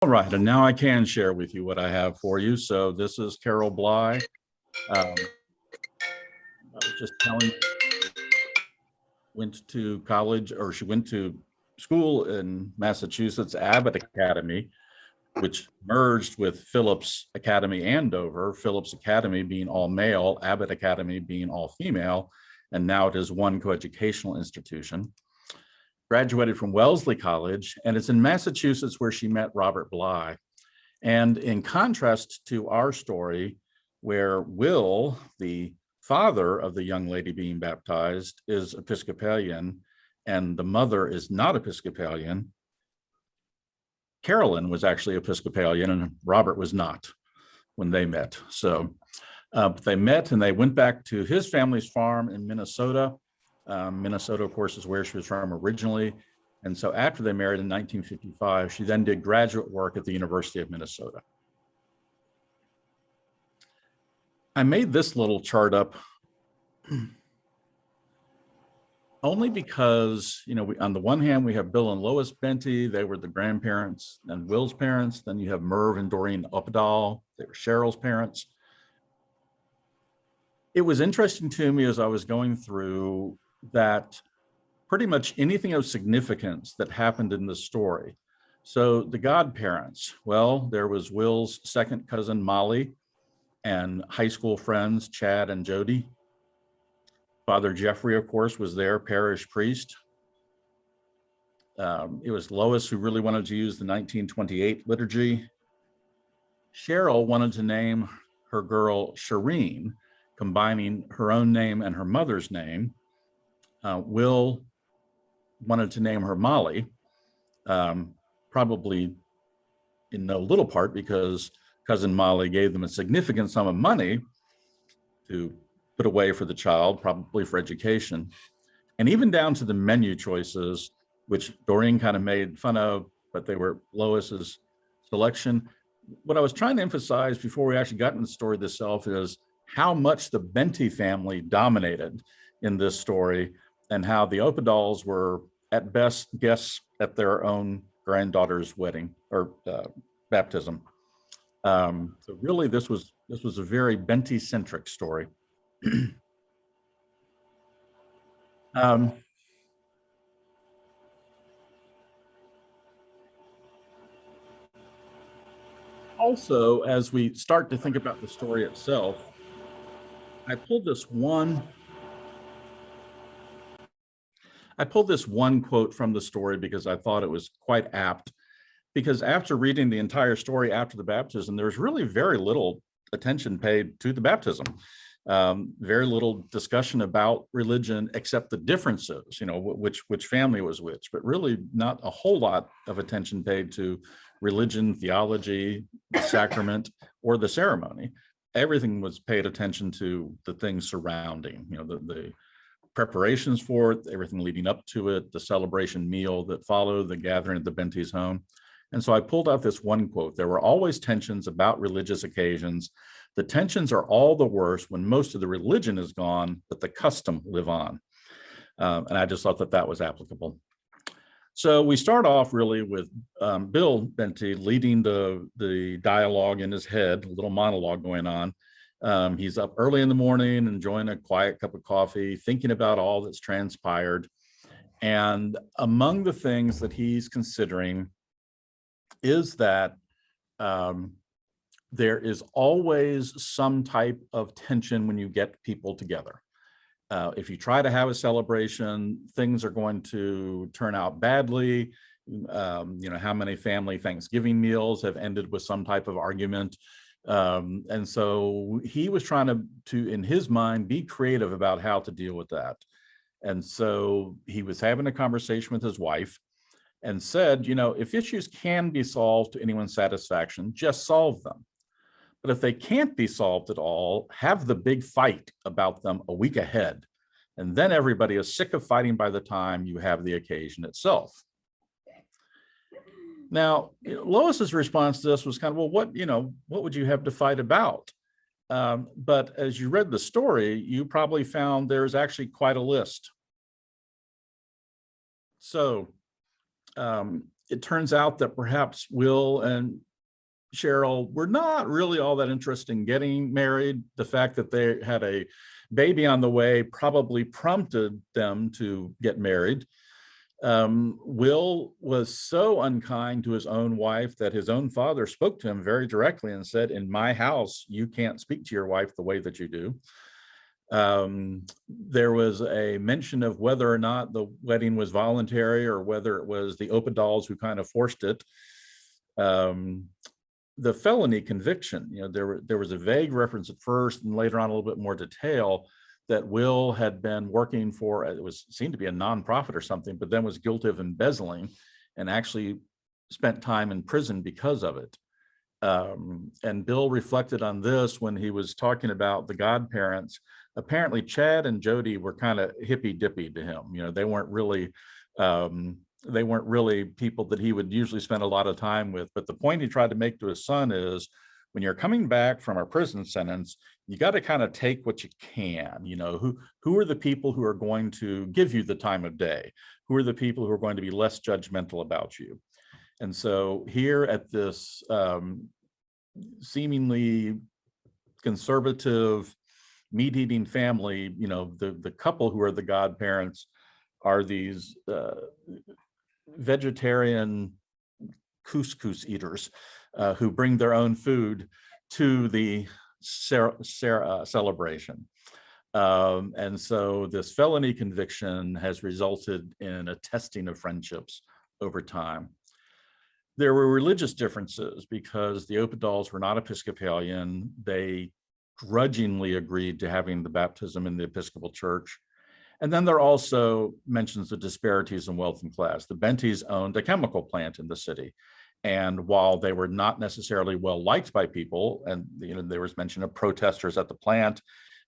All right, and now I can share with you what I have for you. So this is Carol Bly. I was just telling you, went to college, or she went to school in Massachusetts, Abbott Academy, which merged with Phillips Academy Andover, Phillips Academy being all male, Abbott Academy being all female, and now it is one coeducational institution. Graduated from Wellesley College, and it's in Massachusetts where she met Robert Bly. And in contrast to our story, where Will, the father of the young lady being baptized, is Episcopalian, and the mother is not Episcopalian, Carolyn was actually Episcopalian and Robert was not when they met. So they met and they went back to his family's farm in Minnesota. Minnesota, of course, is where she was from originally. And so after they married in 1955, she then did graduate work at the University of Minnesota. I made this little chart up only because, on the one hand, we have Bill and Lois Benty. They were the grandparents and Will's parents. Then you have Merv and Doreen Updahl. They were Cheryl's parents. It was interesting to me as I was going through that pretty much anything of significance that happened in this story. So the godparents, well, there was Will's second cousin, Molly, and high school friends, Chad and Jody. Father Jeffrey, of course, was their parish priest. It was Lois who really wanted to use the 1928 liturgy. Cheryl wanted to name her girl Shireen, combining her own name and her mother's name. Will wanted to name her Molly, probably in no little part because cousin Molly gave them a significant sum of money to put away for the child, probably for education. And even down to the menu choices, which Doreen kind of made fun of, but they were Lois's selection. What I was trying to emphasize before we actually got into the story itself is how much the Benty family dominated in this story and how the Opedals were at best guests at their own granddaughter's wedding or baptism. So really this was a very Benty-centric story. Also, as we start to think about the story itself, I pulled this one quote from the story because I thought it was quite apt. Because after reading the entire story after the baptism, there's really very little attention paid to the baptism. Very little discussion about religion except the differences, which family was which, but really not a whole lot of attention paid to religion, theology, the sacrament, or the ceremony. Everything was paid attention to the things surrounding, the preparations for it, everything leading up to it, the celebration meal that followed, the gathering at the Benty's home. And so I pulled out this one quote: "There were always tensions about religious occasions. The tensions are all the worse when most of the religion is gone, but the custom live on." And I just thought that was applicable. So we start off really with Bill Benty leading the dialogue in his head, a little monologue going on. He's up early in the morning, enjoying a quiet cup of coffee, thinking about all that's transpired. And among the things that he's considering is that there is always some type of tension when you get people together. If you try to have a celebration, things are going to turn out badly. How many family Thanksgiving meals have ended with some type of argument? And so he was trying to, in his mind, be creative about how to deal with that. And so he was having a conversation with his wife and said, if issues can be solved to anyone's satisfaction, just solve them. But if they can't be solved at all, have the big fight about them a week ahead. And then everybody is sick of fighting by the time you have the occasion itself. Now, Lois's response to this was kind of, well, what would you have to fight about? But as you read the story, you probably found there's actually quite a list. So it turns out that perhaps Will and Cheryl were not really all that interested in getting married. The fact that they had a baby on the way probably prompted them to get married. Will was so unkind to his own wife that his own father spoke to him very directly and said, "In my house, you can't speak to your wife the way that you do." There was a mention of whether or not the wedding was voluntary or whether it was the Opedals who kind of forced it. The felony conviction, there was a vague reference at first and later on a little bit more detail that Will had been working for, seemed to be a nonprofit or something, but then was guilty of embezzling and actually spent time in prison because of it. And Bill reflected on this when he was talking about the godparents. Apparently Chad and Jody were kind of hippy dippy to him. They weren't really people that he would usually spend a lot of time with. But the point he tried to make to his son is, when you're coming back from a prison sentence, you got to kind of take what you can. Who are the people who are going to give you the time of day? Who are the people who are going to be less judgmental about you? And so here at this seemingly conservative meat-eating family, the couple who are the godparents are these vegetarian couscous eaters who bring their own food to the celebration. And so this felony conviction has resulted in a testing of friendships over time. There were religious differences because the Opedals were not Episcopalian. They grudgingly agreed to having the baptism in the Episcopal Church. And then there also mentions the disparities in wealth and class. The Bentys owned a chemical plant in the city. And while they were not necessarily well liked by people, and there was mention of protesters at the plant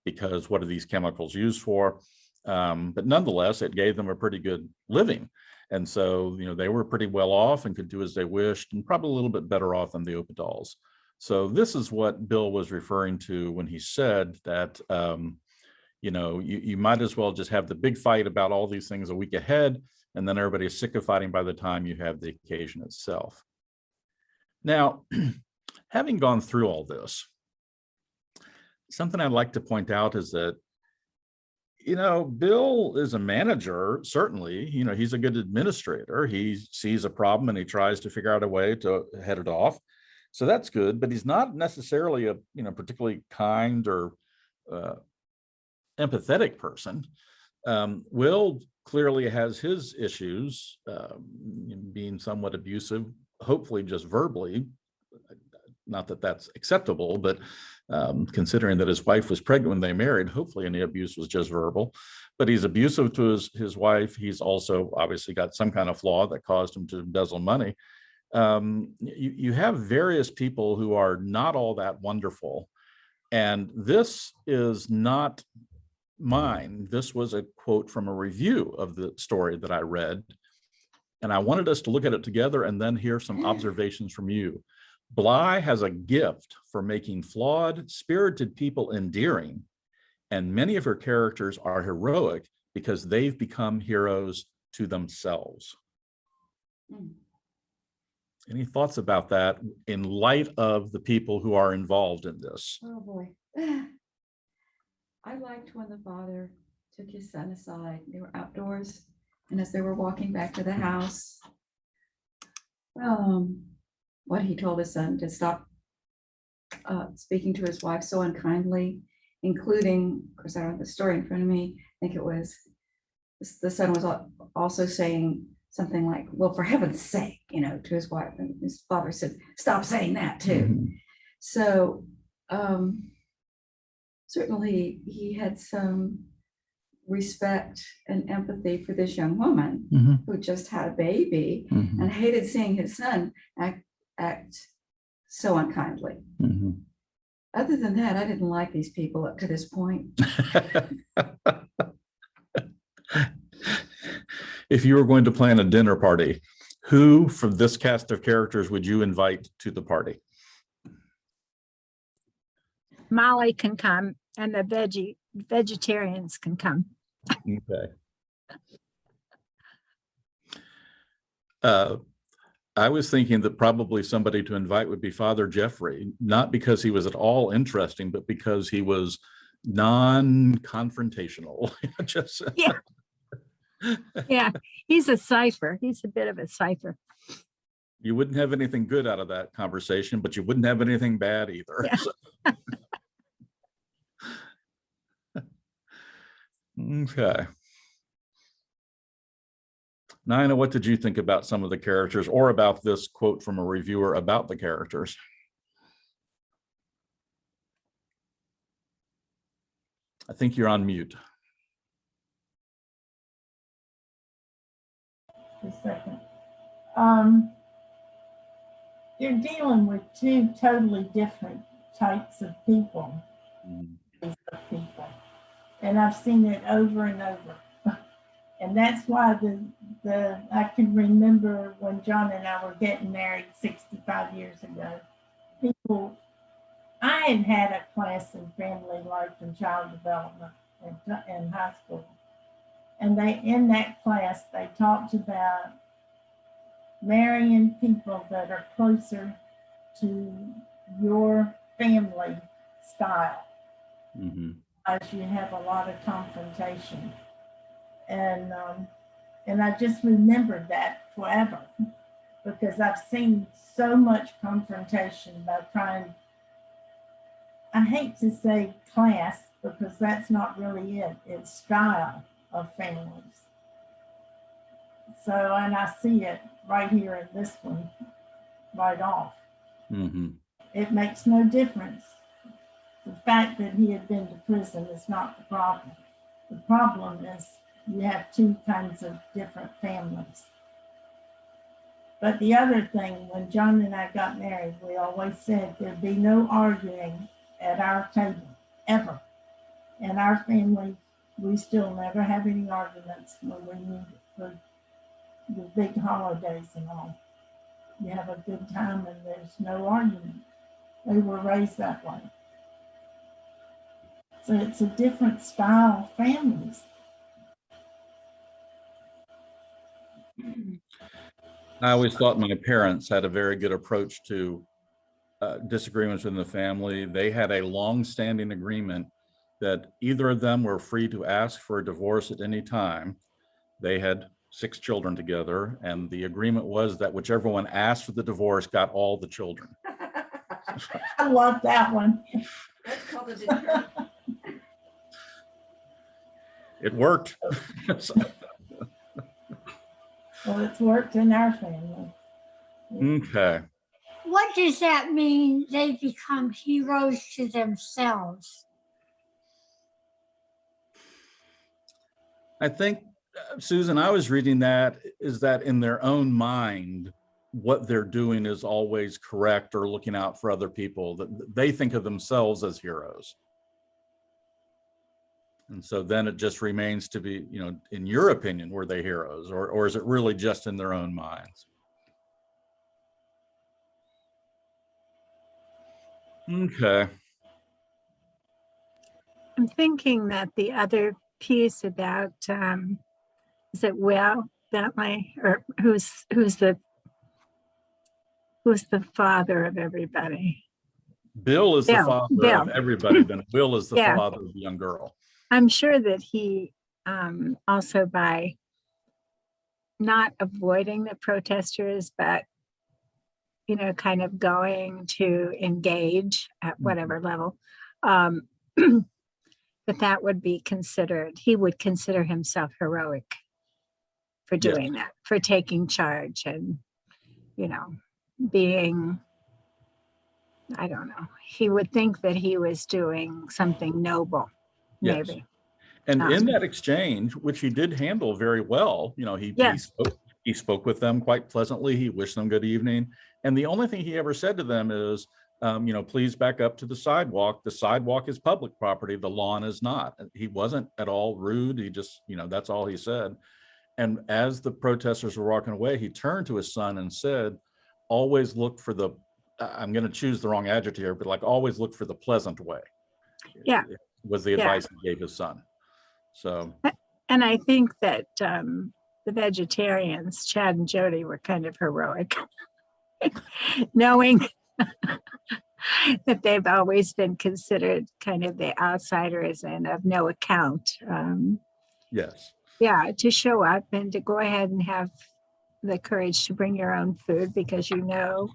because what are these chemicals used for? But nonetheless, it gave them a pretty good living. And so, they were pretty well off and could do as they wished, and probably a little bit better off than the Opedals. So this is what Bill was referring to when he said that, you might as well just have the big fight about all these things a week ahead, and then everybody's sick of fighting by the time you have the occasion itself. Now, having gone through all this, something I'd like to point out is that, Bill is a manager, certainly. He's a good administrator. He sees a problem and he tries to figure out a way to head it off. So that's good, but he's not necessarily a, particularly kind or empathetic person. Will clearly has his issues, being somewhat abusive, hopefully just verbally. Not that that's acceptable, but considering that his wife was pregnant when they married, hopefully any abuse was just verbal. But he's abusive to his wife. He's also obviously got some kind of flaw that caused him to embezzle money. You have various people who are not all that wonderful. And this is not mine. This was a quote from a review of the story that I read. And I wanted us to look at it together and then hear some observations from you. Bly has a gift for making flawed, spirited people endearing, and many of her characters are heroic because they've become heroes to themselves. Any thoughts about that in light of the people who are involved in this? Oh boy. I liked when the father took his son aside. They were outdoors, and as they were walking back to the house, what he told his son to stop speaking to his wife so unkindly, including, of course, I don't have the story in front of me. I think it was the son was also saying something like, well, for heaven's sake, to his wife. And his father said, stop saying that too. Mm-hmm. So certainly he had some respect and empathy for this young woman mm-hmm. who just had a baby mm-hmm. and hated seeing his son act so unkindly. Mm-hmm. Other than that, I didn't like these people up to this point. If you were going to plan a dinner party, who from this cast of characters would you invite to the party? Molly can come, and the vegetarians can come. Okay. I was thinking that probably somebody to invite would be Father Jeffrey, not because he was at all interesting, but because he was non-confrontational. Just Yeah. Yeah, he's a cipher. He's a bit of a cipher. you wouldn't have anything good out of that conversation, but you wouldn't have anything bad either. Yeah. Okay. Nina, what did you think about some of the characters or about this quote from a reviewer about the characters? I think you're on mute. A second. You're dealing with two totally different types of people, and I've seen it over and over. And that's why I can remember when John and I were getting married 65 years ago. I had a class in family life and child development in high school, and in that class they talked about marrying people that are closer to your family style, as you have a lot of confrontation. And I just remembered that forever, because I've seen so much confrontation by trying, I hate to say class, because that's not really it, it's style of families. So, and I see it right here in this one, right off. It makes no difference. The fact that he had been to prison is not the problem. The problem is you have two kinds of different families. But the other thing, when John and I got married, we always said there'd be no arguing at our table, ever. In our family, we still never have any arguments when we meet for the big holidays and all. You have a good time and there's no argument. They were raised that way. So it's a different style of families. I always thought my parents had a very good approach to disagreements in the family. They had a long-standing agreement that either of them were free to ask for a divorce at any time. They had 6 children together, and the agreement was that whichever one asked for the divorce got all the children. I love that one. That's called a deterrent. It worked. Well, it's worked in our family. Okay. What does that mean? They become heroes to themselves. I think, Susan, I was reading that is that in their own mind, what they're doing is always correct or looking out for other people, that they think of themselves as heroes. And so then it just remains to be, in your opinion, were they heroes, or is it really just in their own minds? Okay. I'm thinking that the other piece about, is it Will Bentley, or who's the father of everybody? Bill is the Bill. father of everybody, then Will is the Yeah. father of the young girl. I'm sure that he also, by not avoiding the protesters, but kind of going to engage at whatever level, that would be considered, he would consider himself heroic for doing that, for taking charge and, being, I don't know, he would think that he was doing something noble, maybe. Yes. And in that exchange, which he did handle very well, he spoke with them quite pleasantly. He wished them good evening. And the only thing he ever said to them is, please back up to the sidewalk. The sidewalk is public property. The lawn is not. He wasn't at all rude. He just, that's all he said. And as the protesters were walking away, he turned to his son and said, always look for the, I'm going to choose the wrong adjective here, but like always look for the pleasant way. Yeah. Was the advice he gave his son. So. And I think that the vegetarians, Chad and Jody, were kind of heroic, knowing that they've always been considered kind of the outsiders and of no account. Yes. Yeah, to show up and to go ahead and have the courage to bring your own food because you know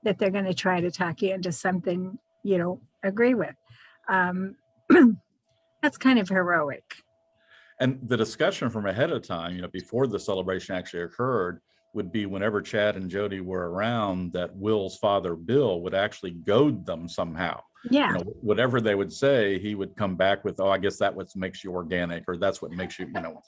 that they're going to try to talk you into something you don't agree with. That's kind of heroic. And the discussion from ahead of time, you know, before the celebration actually occurred, would be whenever Chad and Jody were around, that Will's father, Bill, would actually goad them somehow. Yeah. You know, whatever they would say, he would come back with, "Oh, I guess that's what makes you organic," or "That's what makes you," you know.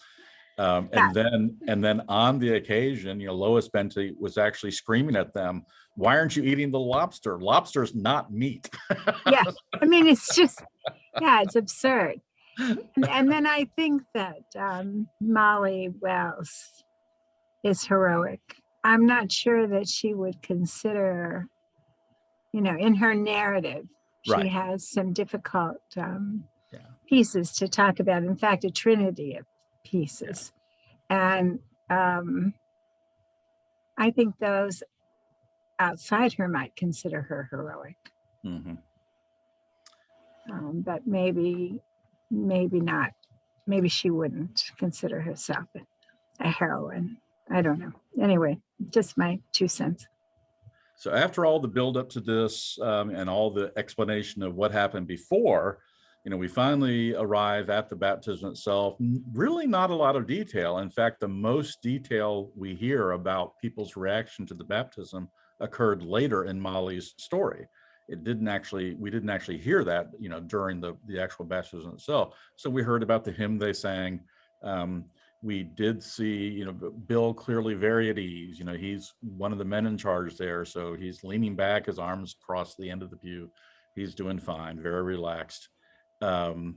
And then on the occasion, you know, Lois Bentley was actually screaming at them, "Why aren't you eating the lobster? Lobster's not meat." Yeah. I mean, it's just, yeah, it's absurd. And then I think that Molly Wells is heroic. I'm not sure that she would consider, you know, in her narrative, she Right. has some difficult pieces to talk about. In fact, a trinity of pieces. And I think those outside her might consider her heroic. Mm-hmm. But maybe not. Maybe she wouldn't consider herself a heroine. I don't know. Anyway, just my 2 cents. So after all the build up to this and all the explanation of what happened before, you know, we finally arrive at the baptism itself. Really not a lot of detail. In fact, the most detail we hear about people's reaction to the baptism occurred later in Molly's story. We didn't actually hear that, you know, during the actual baptism itself. So we heard about the hymn they sang. We did see, you know, Bill clearly very at ease. You know, he's one of the men in charge there. So he's leaning back, his arms across the end of the pew. He's doing fine, very relaxed. And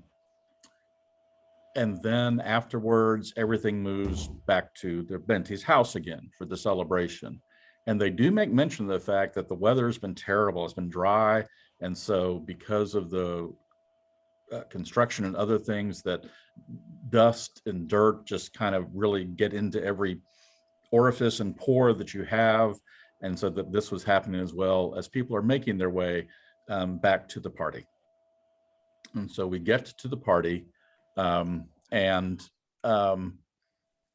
then afterwards, everything moves back to the Bentley's house again for the celebration. And they do make mention of the fact that the weather has been terrible. It's been dry. And so because of the construction and other things, that dust and dirt just kind of really get into every orifice and pore that you have. And so that this was happening as well as people are making their way back to the party. And so we get to the party and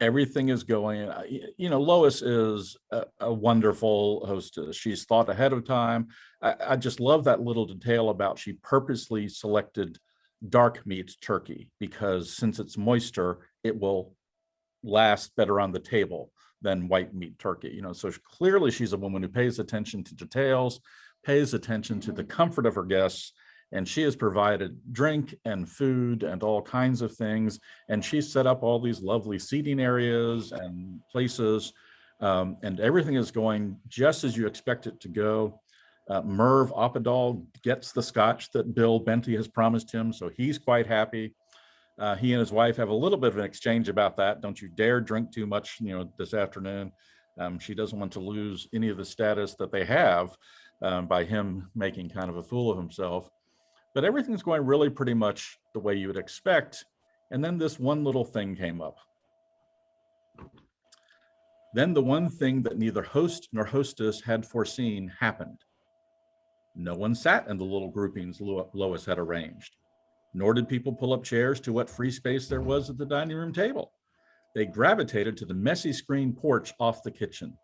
everything is going, you know, Lois is a wonderful hostess. She's thought ahead of time. I just love that little detail about she purposely selected dark meat turkey because since it's moister, it will last better on the table than white meat turkey. You know, so clearly she's a woman who pays attention to details, pays attention to the comfort of her guests. And she has provided drink and food and all kinds of things. And she's set up all these lovely seating areas and places. And everything is going just as you expect it to go. Merv Oppedahl gets the scotch that Bill Bentley has promised him. So he's quite happy. He and his wife have a little bit of an exchange about that. Don't you dare drink too much, you know, this afternoon. She doesn't want to lose any of the status that they have by him making kind of a fool of himself. But everything's going really pretty much the way you would expect. And then this one little thing came up. Then the one thing that neither host nor hostess had foreseen happened. No one sat in the little groupings Lois had arranged, nor did people pull up chairs to what free space there was at the dining room table. They gravitated to the messy screen porch off the kitchen.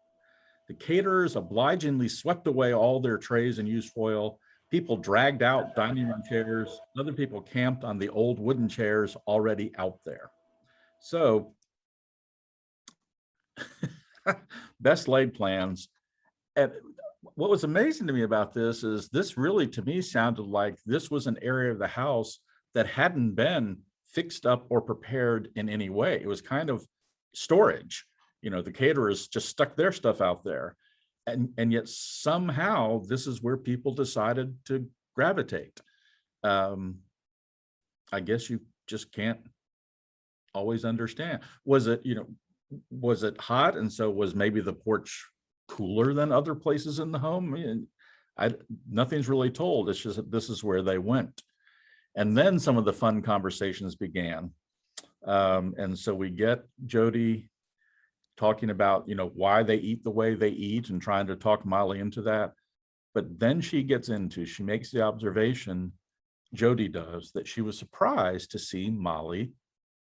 The caterers obligingly swept away all their trays and used foil. People dragged out dining room chairs. Other people camped on the old wooden chairs already out there. So, best laid plans. And what was amazing to me about this is this really, to me, sounded like this was an area of the house that hadn't been fixed up or prepared in any way. It was kind of storage. You know, the caterers just stuck their stuff out there. And yet somehow this is where people decided to gravitate. I guess you just can't always understand. Was it, you know, was it hot? And so was maybe the porch cooler than other places in the home? I mean, nothing's really told. It's just that this is where they went. And then some of the fun conversations began. And so we get Jody talking about, why they eat the way they eat and trying to talk Molly into that. But then she makes the observation, Jody does, that she was surprised to see Molly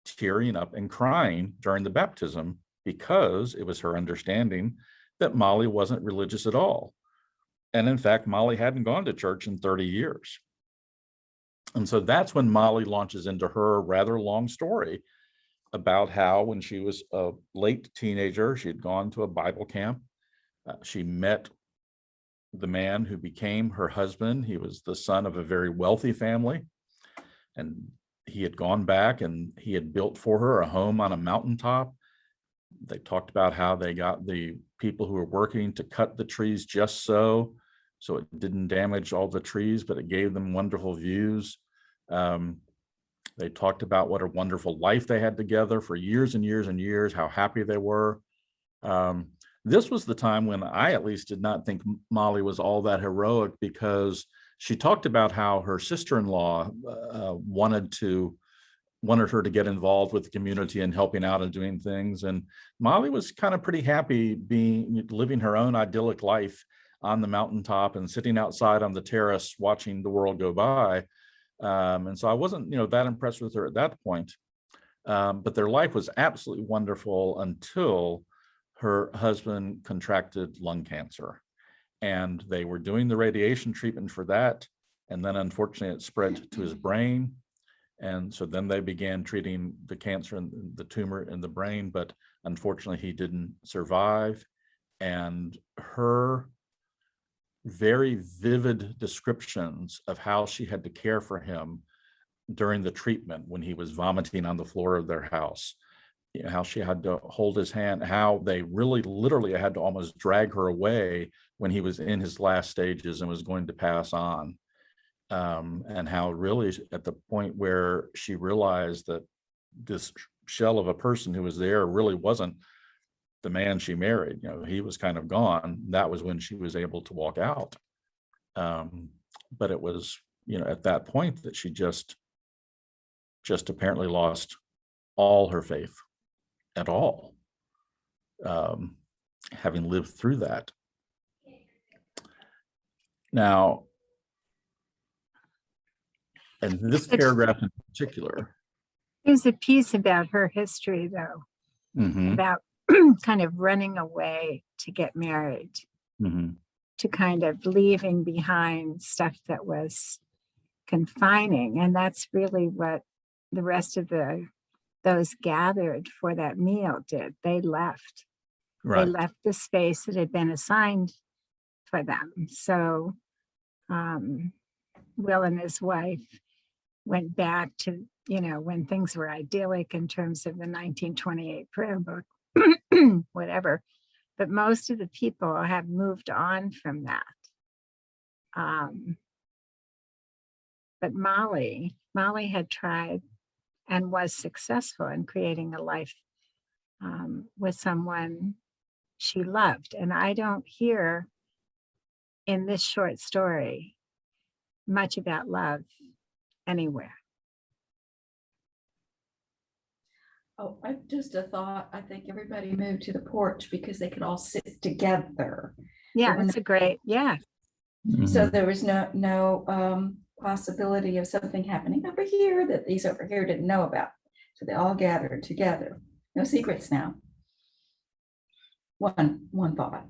tearing up and crying during the baptism, because it was her understanding that Molly wasn't religious at all. And in fact, Molly hadn't gone to church in 30 years. And so that's when Molly launches into her rather long story about how, when she was a late teenager, she had gone to a Bible camp. She met the man who became her husband. He was the son of a very wealthy family. And he had gone back and he had built for her a home on a mountaintop. They talked about how they got the people who were working to cut the trees just so it didn't damage all the trees, but it gave them wonderful views. They talked about what a wonderful life they had together for years and years and years, how happy they were. This was the time when I at least did not think Molly was all that heroic, because she talked about how her sister-in-law wanted her to get involved with the community and helping out and doing things. And Molly was kind of pretty happy living her own idyllic life on the mountaintop and sitting outside on the terrace watching the world go by. And so I wasn't, that impressed with her at that point. But their life was absolutely wonderful until her husband contracted lung cancer. And they were doing the radiation treatment for that. And then unfortunately it spread to his brain. And so then they began treating the cancer and the tumor in the brain, but unfortunately he didn't survive. And her very vivid descriptions of how she had to care for him during the treatment when he was vomiting on the floor of their house, how she had to hold his hand, how they really literally had to almost drag her away when he was in his last stages and was going to pass on. And how really at the point where she realized that this shell of a person who was there really wasn't the man she married, he was kind of gone. That was when she was able to walk out. But it was, at that point that she just apparently lost all her faith at all, having lived through that. Now, and this paragraph in particular. There's a piece about her history, though, about kind of running away to get married, to kind of leaving behind stuff that was confining. And that's really what the rest of those gathered for that meal did. They left. Right. They left the space that had been assigned for them. So Will and his wife went back to, when things were idyllic in terms of the 1928 prayer book, whatever. But most of the people have moved on from that. But Molly had tried and was successful in creating a life with someone she loved. And I don't hear in this short story much about love anywhere. Oh, just a thought. I think everybody moved to the porch because they could all sit together. Yeah, that's a great, yeah. So there was no possibility of something happening over here that these over here didn't know about. So they all gathered together. No secrets now. One thought.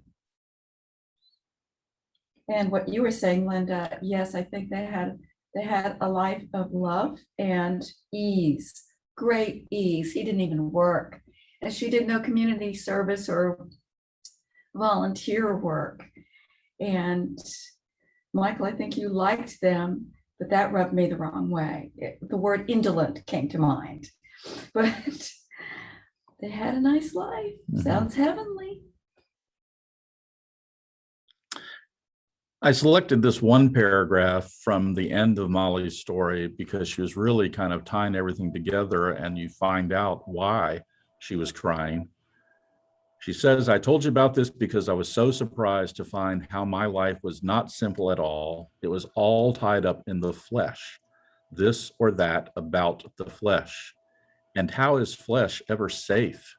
And what you were saying, Linda, yes, I think they had a life of love and ease, great ease. He didn't even work. And she did no community service or volunteer work. And Michael, I think you liked them, but that rubbed me the wrong way. The word indolent came to mind. But they had a nice life. Sounds heavenly. I selected this one paragraph from the end of Molly's story because she was really kind of tying everything together, and you find out why she was crying. She says, "I told you about this because I was so surprised to find how my life was not simple at all. It was all tied up in the flesh, this or that about the flesh. And how is flesh ever safe?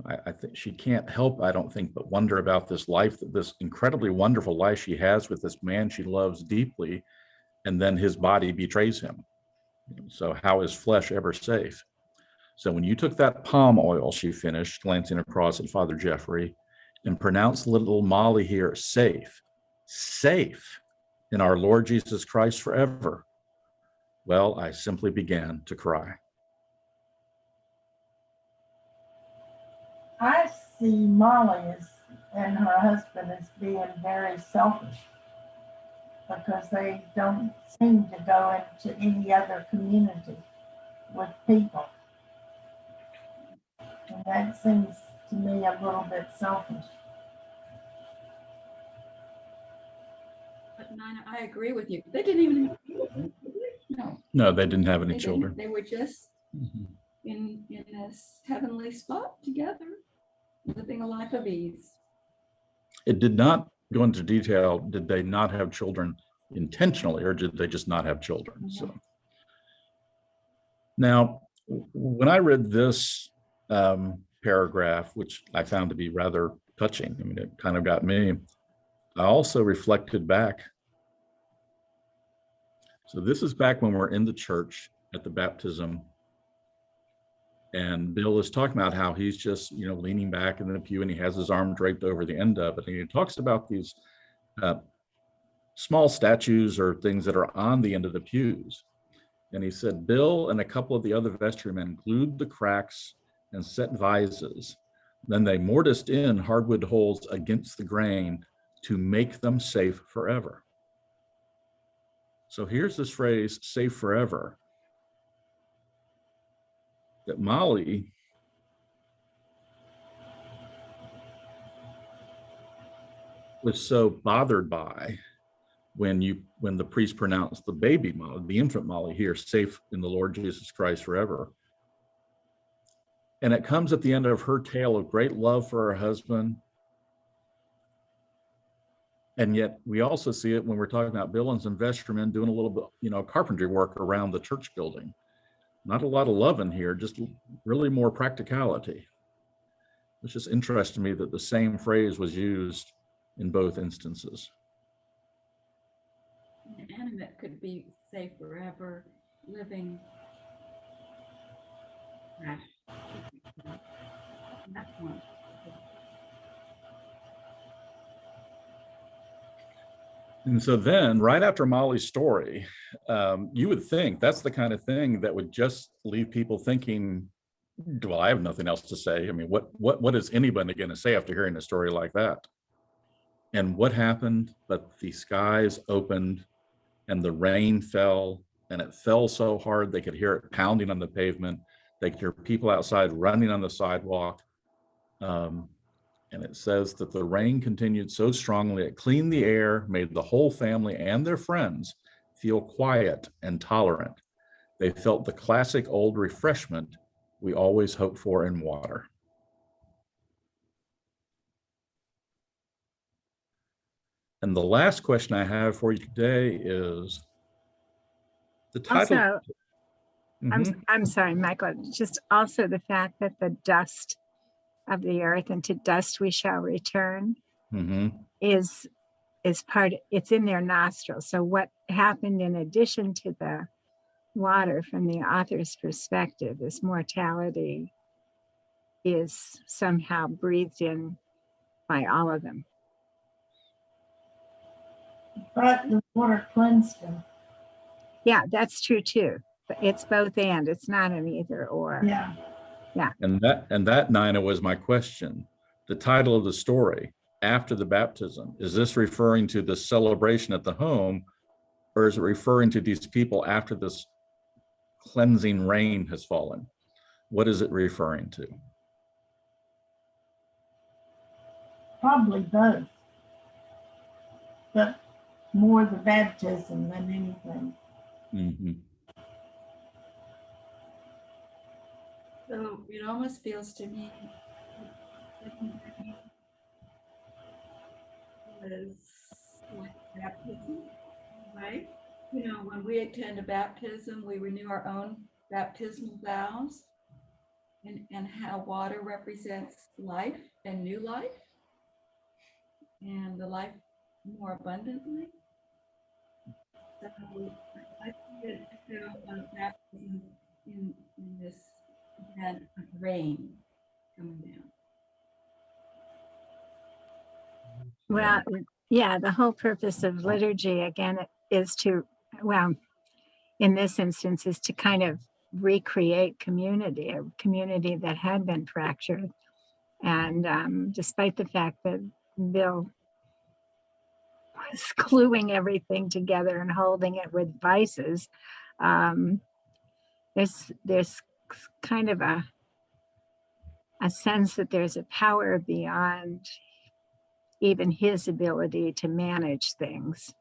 I think she can't help, I don't think, but wonder about this life, this incredibly wonderful life she has with this man she loves deeply, and then his body betrays him. So how is flesh ever safe? So when you took that palm oil, she finished, glancing across at Father Jeffrey, and pronounced little Molly here safe, safe in our Lord Jesus Christ forever, well, I simply began to cry. I see Molly and her husband as being very selfish because they don't seem to go into any other community with people. And that seems to me a little bit selfish. But Nina, I agree with you. They didn't even, no. No, they didn't have any They didn't. children. They were just Mhm. in this heavenly spot together, living a life of ease. It did not go into detail. Did they not have children intentionally, or did they just not have children? Mhm. So now, when I read this paragraph, which I found to be rather touching, I mean, it kind of got me, I also reflected back. So this is back when we're in the church at the baptism, and Bill is talking about how he's just, leaning back in the pew and he has his arm draped over the end of it. And he talks about these small statues or things that are on the end of the pews. And he said, Bill and a couple of the other vestrymen glued the cracks and set vises. Then they mortised in hardwood holes against the grain to make them safe forever. So here's this phrase, safe forever, that Molly was so bothered by when the priest pronounced the baby Molly, the infant Molly here, safe in the Lord Jesus Christ forever. And it comes at the end of her tale of great love for her husband. And yet we also see it when we're talking about Bill and some vestrymen doing a little bit, carpentry work around the church building. Not a lot of love in here, just really more practicality. It's just interesting to me that the same phrase was used in both instances. Animate could be safe forever, living. That's one. And so then, right after Molly's story, you would think that's the kind of thing that would just leave people thinking, well, I have nothing else to say. I mean, what is anybody going to say after hearing a story like that? And what happened? But the skies opened and the rain fell, and it fell so hard they could hear it pounding on the pavement. They could hear people outside running on the sidewalk. And it says that the rain continued so strongly, it cleaned the air, made the whole family and their friends feel quiet and tolerant. They felt the classic old refreshment we always hope for in water. And the last question I have for you today is the title. Also, I'm sorry, Michael, just also the fact that the dust of the earth and to dust we shall return is part, it's in their nostrils. So what happened in addition to the water from the author's perspective, this mortality is somehow breathed in by all of them. But the water cleansed them. Yeah, that's true too. But it's both and, it's not an either or. Yeah. Yeah. And that, Nina, was my question. The title of the story, After the Baptism, is this referring to the celebration at the home, or is it referring to these people after this cleansing rain has fallen? What is it referring to? Probably both. But more the baptism than anything. Mm-hmm. So it almost feels to me was like baptism, right? When we attend a baptism, we renew our own baptismal vows. and how water represents life and new life and the life more abundantly. So I see it echo of baptism in this event of rain coming down. Well, yeah, the whole purpose of liturgy, again, is to, well, in this instance, is to kind of recreate community, a community that had been fractured. And despite the fact that Bill was gluing everything together and holding it with vices, there's kind of a sense that there's a power beyond even his ability to manage things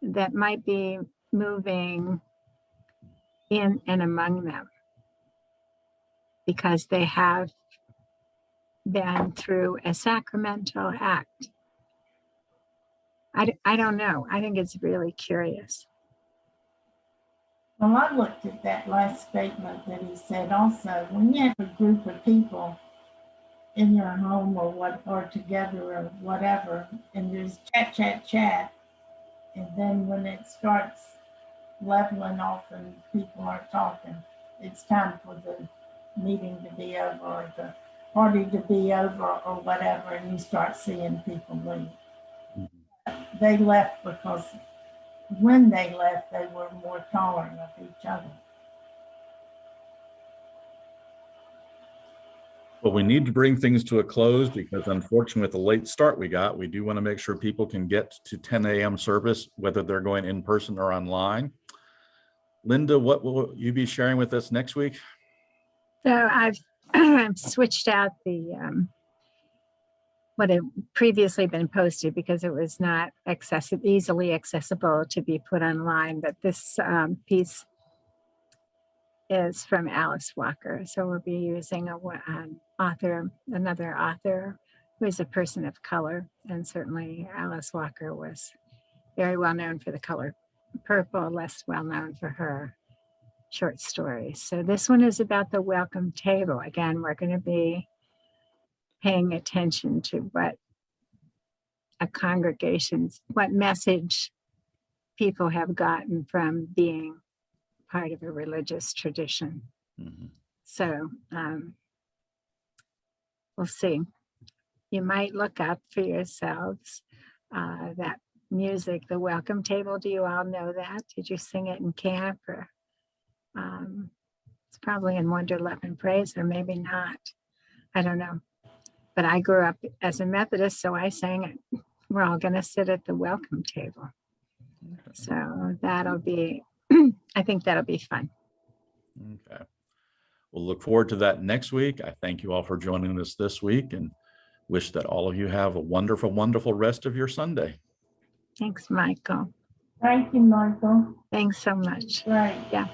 that might be moving in and among them because they have been through a sacramental act. I don't know. I think it's really curious. Well, I looked at that last statement that he said also, when you have a group of people in your home or together or whatever, and there's chat, and then when it starts leveling off and people are talking, it's time for the meeting to be over or the party to be over or whatever, and you start seeing people leave. They left because when they left, they were more tolerant of each other. Well, we need to bring things to a close because unfortunately with the late start we got, we do want to make sure people can get to 10 a.m. service, whether they're going in person or online. Linda, what will you be sharing with us next week? So I've switched out the what had previously been posted because it was not easily accessible to be put online. But this piece is from Alice Walker. So we'll be using another author who is a person of color. And certainly Alice Walker was very well known for the color purple, less well known for her short stories. So this one is about the welcome table. Again, we're going to be paying attention to what what message people have gotten from being part of a religious tradition. Mm-hmm. So we'll see. You might look up for yourselves that music, the welcome table. Do you all know that? Did you sing it in camp? Or it's probably in Wonder, Love, and Praise, or maybe not. I don't know. But I grew up as a Methodist, so I sang it. We're all going to sit at the welcome table. Okay. So that'll be, I think that'll be fun. Okay. We'll look forward to that next week. I thank you all for joining us this week and wish that all of you have a wonderful, wonderful rest of your Sunday. Thanks, Michael. Thank you, Michael. Thanks so much. Right. Yeah.